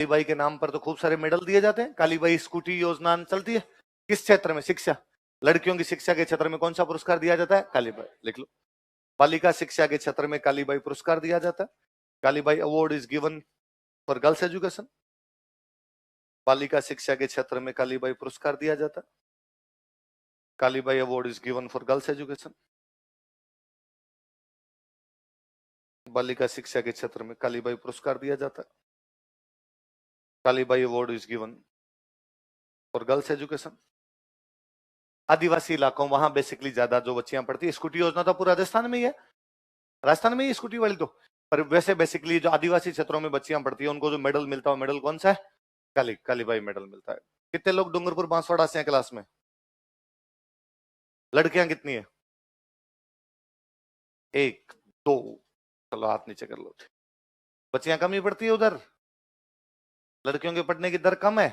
कालीबाई के नाम पर तो खूब सारे मेडल दिए जाते हैं। कालीबाई स्कूटी योजना चलती है किस क्षेत्र में? शिक्षा, लड़कियों की शिक्षा के क्षेत्र में कौन सा पुरस्कार दिया जाता है? कालीबाई, लिख लो। बालिका शिक्षा के क्षेत्र में कालीबाई पुरस्कार दिया जाता है। Kalibai award is given for girls education. बालिका शिक्षा के क्षेत्र में कालीबाई पुरस्कार दिया जाता है। Kalibai award is given for girls education. बालिका शिक्षा के क्षेत्र में कालीबाई पुरस्कार दिया जाता है। Kalibai award is given for girls education. आदिवासी इलाकों, वहां बेसिकली ज्यादा जो बच्चियां पढ़ती है, स्कूटी योजना तो पूरा राजस्थान में ही है, राजस्थान में ही स्कूटी वाली तो। पर वैसे बेसिकली जो आदिवासी क्षेत्रों में बच्चियां पढ़ती है उनको जो मेडल मिलता है, मेडल कौन सा है? कालीबाई मेडल मिलता है। कितने लोग डूंगरपुर बांसवाड़ा से हैं क्लास में? लड़कियां कितनी है? 1 2, चलो हाथ नीचे कर लो। बच्चियां कम ही पढ़ती है उधर, लड़कियों के पढ़ने की दर कम है।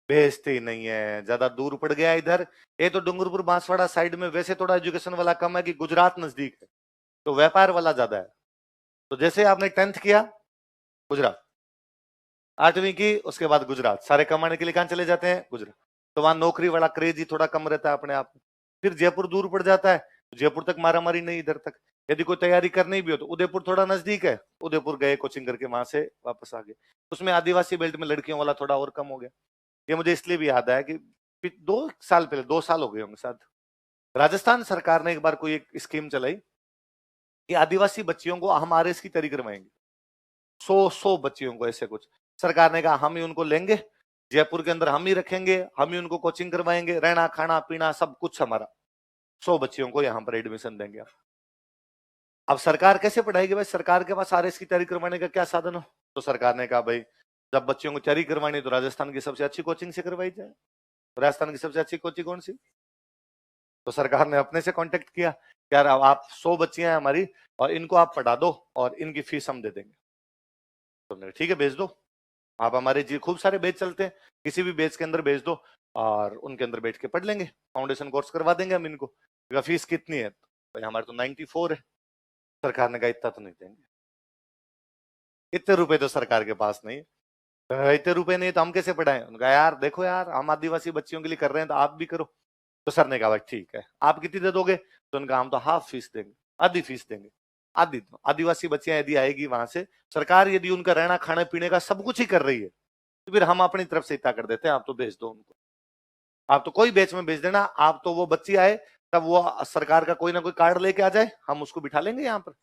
भेजती नहीं है, ज्यादा दूर पड़ गया इधर। ये तो डूंगरपुर बांसवाड़ा साइड में वैसे थोड़ा एजुकेशन वाला कम है कि गुजरात नजदीक है, तो व्यापार वाला ज्यादा है। तो जैसे आपने 10th किया गुजरात, 8वीं की उसके बाद गुजरात, सारे कमाने के लिए कहां चले जाते हैं? गुजरात। तो वहां नौकरी वाला क्रेज ही थोड़ा कम रहता है अपने आप। फिर जयपुर दूर पड़ जाता है, जयपुर तक मारामारी नहीं, इधर तक। यदि कोई तैयारी करनी भी हो तो उदयपुर थोड़ा नजदीक है, उदयपुर गए कोचिंग करके वहां से वापस आ गए। उसमें आदिवासी बेल्ट में लड़कियों वाला थोड़ा और कम हो गया। ये मुझे इसलिए भी याद आया कि 2 साल पहले, 2 साल हो गए होंगे शायद, राजस्थान सरकार ने एक बार कोई एक स्कीम चलाई कि आदिवासी बच्चियों को हम RS की तैयारी करवाएंगे। 100 बच्चियों को, ऐसे कुछ। सरकार ने कहा हम ही उनको लेंगे, जयपुर के अंदर हम ही रखेंगे, हम ही उनको कोचिंग करवाएंगे, रहना खाना पीना सब कुछ हमारा। 100 बच्चियों को यहाँ पर एडमिशन देंगे। अब सरकार कैसे पढ़ाएगी भाई? सरकार के पास RS की तैयारी करवाने का क्या साधन हो? तो सरकार ने कहा भाई जब बच्चियों को तैयारी करवानी तो राजस्थान की सबसे अच्छी कोचिंग से करवाई जाए। राजस्थान की सबसे अच्छी कोचिंग कौन सी? तो सरकार ने अपने से कांटेक्ट किया, यार आप 100 बच्चियां हैं हमारी और इनको आप पढ़ा दो और इनकी फीस हम दे देंगे। तो ठीक है भेज दो आप, हमारे जी खूब सारे बैच चलते हैं, किसी भी बैच के अंदर भेज दो और उनके अंदर बैठ के पढ़ लेंगे, फाउंडेशन कोर्स करवा देंगे हम इनको। फीस कितनी है? भाई हमारे तो 94 है। सरकार ने कहा इतना तो नहीं देंगे, इतने रुपए तो सरकार के पास नहीं है। इतने रुपए नहीं तो हम कैसे पढ़ाएं? उनका यार देखो यार हम आदिवासी बच्चियों के लिए कर रहे हैं तो आप भी करो। तो सर ने कहा भाई ठीक है, आप कितनी दे दोगे? तो उनका हम तो हाफ फीस देंगे, आधी फीस देंगे। आधी तो आदिवासी बच्चियां यदि आएगी वहां से, सरकार यदि उनका रहना खाने पीने का सब कुछ ही कर रही है, तो फिर हम अपनी तरफ से इतना कर देते हैं, आप तो भेज दो उनको, आप तो कोई बैच में भेज देना, आप तो वो बच्ची आए तब वो सरकार का कोई ना कोई कार्ड लेके आ जाए, हम उसको बिठा लेंगे यहाँ पर।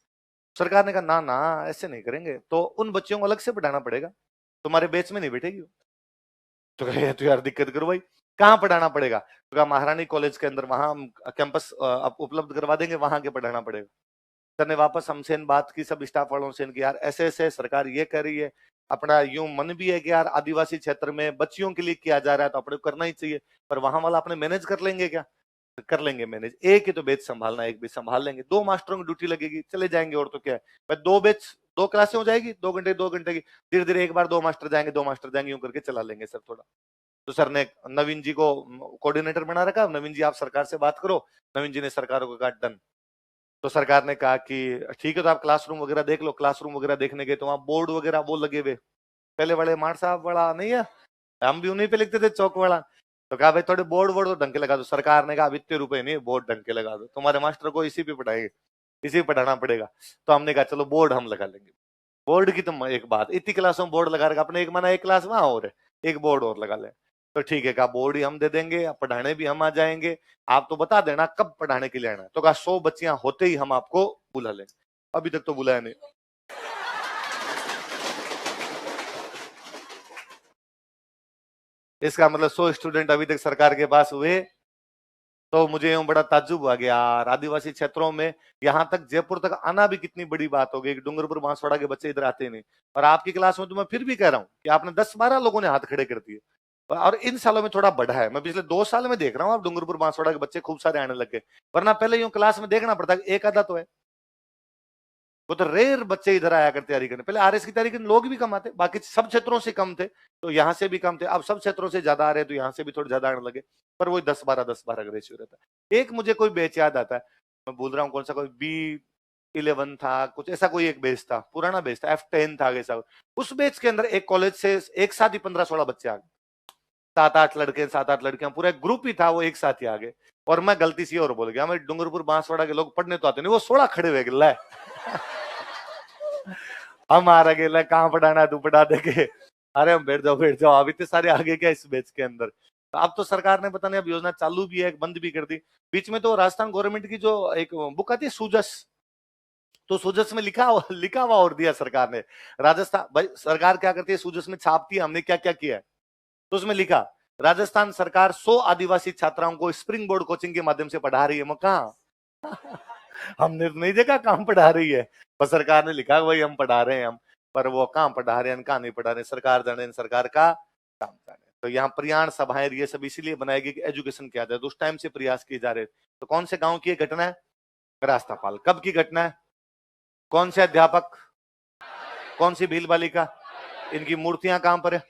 सरकार ने कहा ना ना ऐसे नहीं करेंगे, तो उन बच्चों को अलग से पढ़ाना पड़ेगा, तुम्हारे बैच में नहीं बैठेगी। तो कहे तो यार दिक्कत करो भाई, कहाँ पढ़ाना पड़ेगा? तो कहा महारानी कॉलेज के अंदर वहां हम कैंपस उपलब्ध करवा देंगे, वहां के पढ़ाना पड़ेगा। सर ने वापस हमसे इन बात की, सब स्टाफ वालों से, इनकी यार ऐसे ऐसे सरकार ये कह रही है, अपना यूं मन भी है कि यार आदिवासी क्षेत्र में बच्चियों के लिए किया जा रहा है तो अपने को करना ही चाहिए, पर वहां वाला अपने मैनेज कर लेंगे क्या? तो कर लेंगे मैनेज, एक ही तो बैच संभालना, एक भी संभाल लेंगे, 2 मास्टरों की ड्यूटी लगेगी, चले जाएंगे, और तो क्या है भाई, 2 बैच 2 क्लासें हो जाएगी, 2 घंटे 2 घंटे की, धीरे धीरे एक बार 2 मास्टर जाएंगे 2 मास्टर जाएंगे, यूं करके चला लेंगे सर थोड़ा। तो सर ने नवीन जी को कोऑर्डिनेटर बना रखा, नवीन जी आप सरकार से बात करो। नवीन जी ने सरकार को कहा डन। तो सरकार ने कहा कि ठीक है तो आप क्लासरूम वगैरह देख लो। क्लासरूम वगैरह देखने गए तो वहां बोर्ड वगैरह वो लगे हुए, पहले वाले मार साहब वाला नहीं है, हम भी उन्हीं पे लिखते थे चौक वाला। तो कहा भाई थोड़े बोर्ड वोर्ड तो ढंग के लगा दो। सरकार ने कहा इतने रुपए नहीं, बोर्ड ढंग के लगा दो, तुम्हारे मास्टर को इसी पे पढ़ाएंगे, इसी पे पढ़ाना पड़ेगा। तो हमने कहा चलो बोर्ड हम लगा लेंगे। बोर्ड की तो एक बात, इतनी क्लासों में बोर्ड लगा रखा अपने, एक माना एक क्लास वहां और है, एक बोर्ड और लगा ले। तो ठीक है, कहा बोर्ड ही हम दे देंगे, पढ़ाने भी हम आ जाएंगे, आप तो बता देना कब पढ़ाने के लिए आना है। तो कहा 100 बच्चियां होते ही हम आपको बुला लेंगे। अभी तक तो बुलाया नहीं। इसका मतलब 100 स्टूडेंट अभी तक सरकार के पास हुए। तो मुझे यूं बड़ा ताज्जुब हुआ गया यार, आदिवासी क्षेत्रों में यहाँ तक जयपुर तक आना भी कितनी बड़ी बात हो गई। डूंगरपुर बांसवाड़ा के बच्चे इधर आते नहीं, और आपकी क्लास में तो मैं फिर भी कह रहा हूँ कि आपने 10-12 लोगों ने हाथ खड़े कर दिए, और इन सालों में थोड़ा बढ़ा है। मैं पिछले 2 साल में देख रहा हूँ आप डूंगरपुर बांसवाड़ा के बच्चे खूब सारे आने लगे, वरना पहले यूं क्लास में देखना पड़ता एक आधा तो है, वो तो रेयर बच्चे इधर आया करते तैयारी करने। पहले RS की तैयारी करने लोग भी कम आते, बाकी सब क्षेत्रों से कम थे तो यहाँ से भी कम थे, अब सब क्षेत्रों से ज्यादा आ रहे तो यहाँ से भी थोड़े ज्यादा आने लगे, पर वही 10-12 का रेशियो रहता है। एक मुझे कोई बैच याद आता है, मैं बोल रहा हूँ कौन सा, कोई F11 था, कुछ ऐसा कोई एक बेच था, पुराना बेच था, F10 था ऐसा। उस बेच के अंदर एक कॉलेज से एक साथ ही 15-16 बच्चे आ गए, 7-8 लड़के 7-8 लड़कियां, पूरा एक ग्रुप ही था, वो एक साथ ही आ गए। और मैं गलती सी और बोल गया, मैं डूंगरपुर बांसवाड़ा के लोग पढ़ने तो आते नहीं, वो 16 खड़े हुए गिल्ला है। हम आ रहे गिल्ला, कहाँ पढ़ाना, तू पढ़ा देके। अरे हम बैठ जाओ, अब इतने सारे आगे क्या इस बेच के अंदर। अब तो सरकार ने पता नहीं अब योजना चालू भी है, बंद भी कर दी। बीच में तो राजस्थान गवर्नमेंट की जो एक बुक आती है सूजस, तो सूजस में लिखा हुआ और दिया सरकार ने। राजस्थान भाई सरकार क्या करती है, सूजस में छापती है हमने क्या क्या किया है। तो उसमें लिखा राजस्थान सरकार 100 आदिवासी छात्राओं को स्प्रिंग बोर्ड कोचिंग के माध्यम से पढ़ा रही है। मैं कहा हमने तो नहीं देखा काम पढ़ा रही है, पर सरकार ने लिखा भाई हम पढ़ा रहे हैं हम, पर वो कहाँ पढ़ा रहे हैं, कहाँ नहीं पढ़ा रहे, सरकार जाने, सरकार का काम जाने। तो यहाँ प्रयाण सभाएं ये सब इसीलिए बनाई गई कि एजुकेशन किया जाए, तो उस टाइम से प्रयास किए जा रहे। तो कौन से गांव की घटना है, रास्तापाल। कब की घटना है, कौन से अध्यापक, कौन सी भील बालिका, इनकी मूर्तियां कहां पर है,